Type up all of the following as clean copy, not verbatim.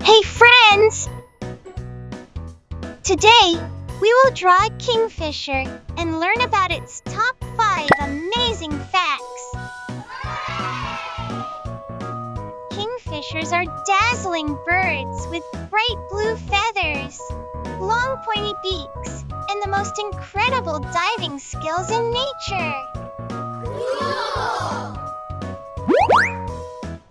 Hey friends! Today, we will draw a kingfisher and learn about its top 5 amazing facts. Kingfishers are dazzling birds with bright blue feathers, long pointy beaks, and the most incredible diving skills in nature.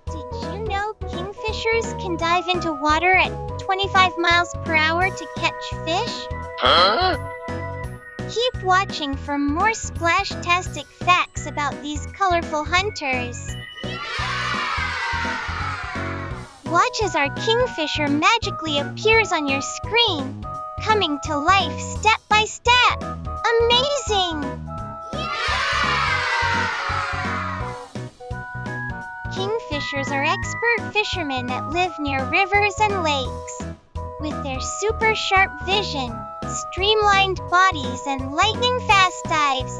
Did you know kingfishers can dive into water at 25 miles per hour to catch fish? Huh? Keep watching for more splash-tastic facts about these colorful hunters. Watch as our kingfisher magically appears on your screen, coming to life step by step. Amazing! Kingfishers are expert fishermen that live near rivers and lakes. With their super sharp vision, streamlined bodies, and lightning-fast dives,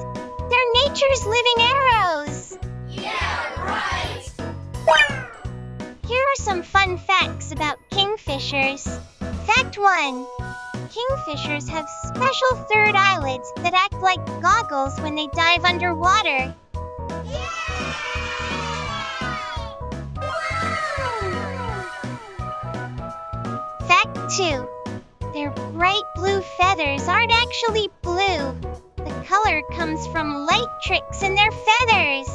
they're nature's living arrows. Yeah, right! Here are some fun facts about kingfishers. Fact 1. Kingfishers have special third eyelids that act like goggles when they dive underwater. Fact 2. Their bright blue feathers aren't actually blue. The color comes from light tricks in their feathers.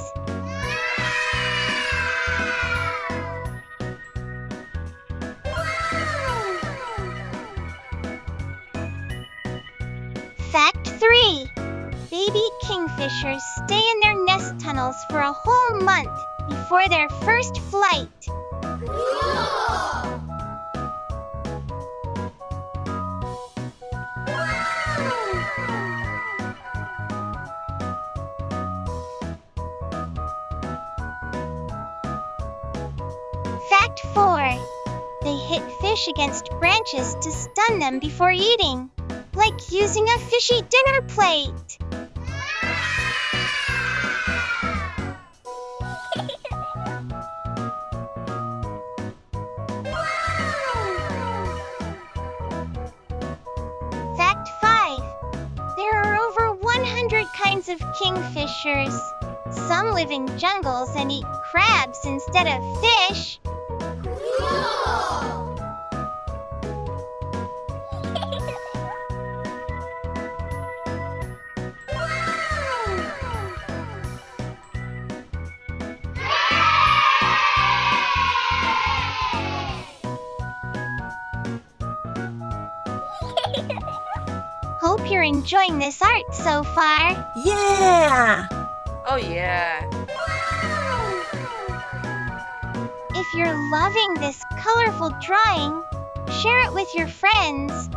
Fact 3. Baby kingfishers stay in their nest tunnels for a whole month before their first flight. Fact 4. They hit fish against branches to stun them before eating, like using a fishy dinner plate. Fact 5. There are over 100 kinds of kingfishers. Some live in jungles and eat crabs instead of fish. Hope you're enjoying this art so far. Yeah! Oh yeah! If you're loving this colorful drawing, share it with your friends.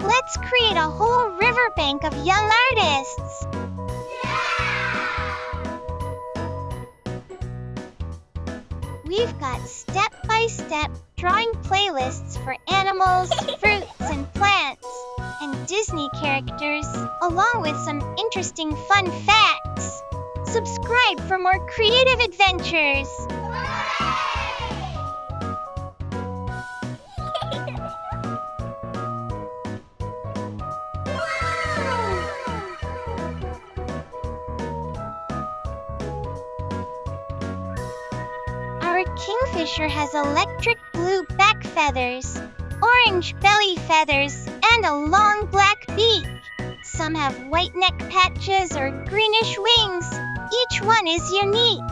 Let's create a whole riverbank of young artists. We've got step-by-step drawing playlists for animals, fruits, and plants, and Disney characters, along with some interesting fun facts. Subscribe for more creative adventures. Our kingfisher has electric blue back feathers, orange belly feathers, and a long black beak. Some have white neck patches or greenish wings. Each one is unique.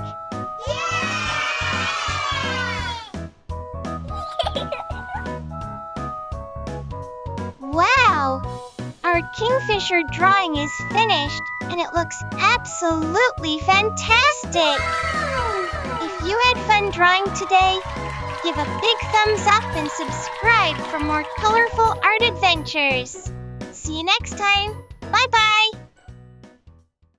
Wow! Our kingfisher drawing is finished, and it looks absolutely fantastic! If you had fun drawing today, give a big thumbs up and subscribe for more colorful art adventures. See you next time. Bye-bye!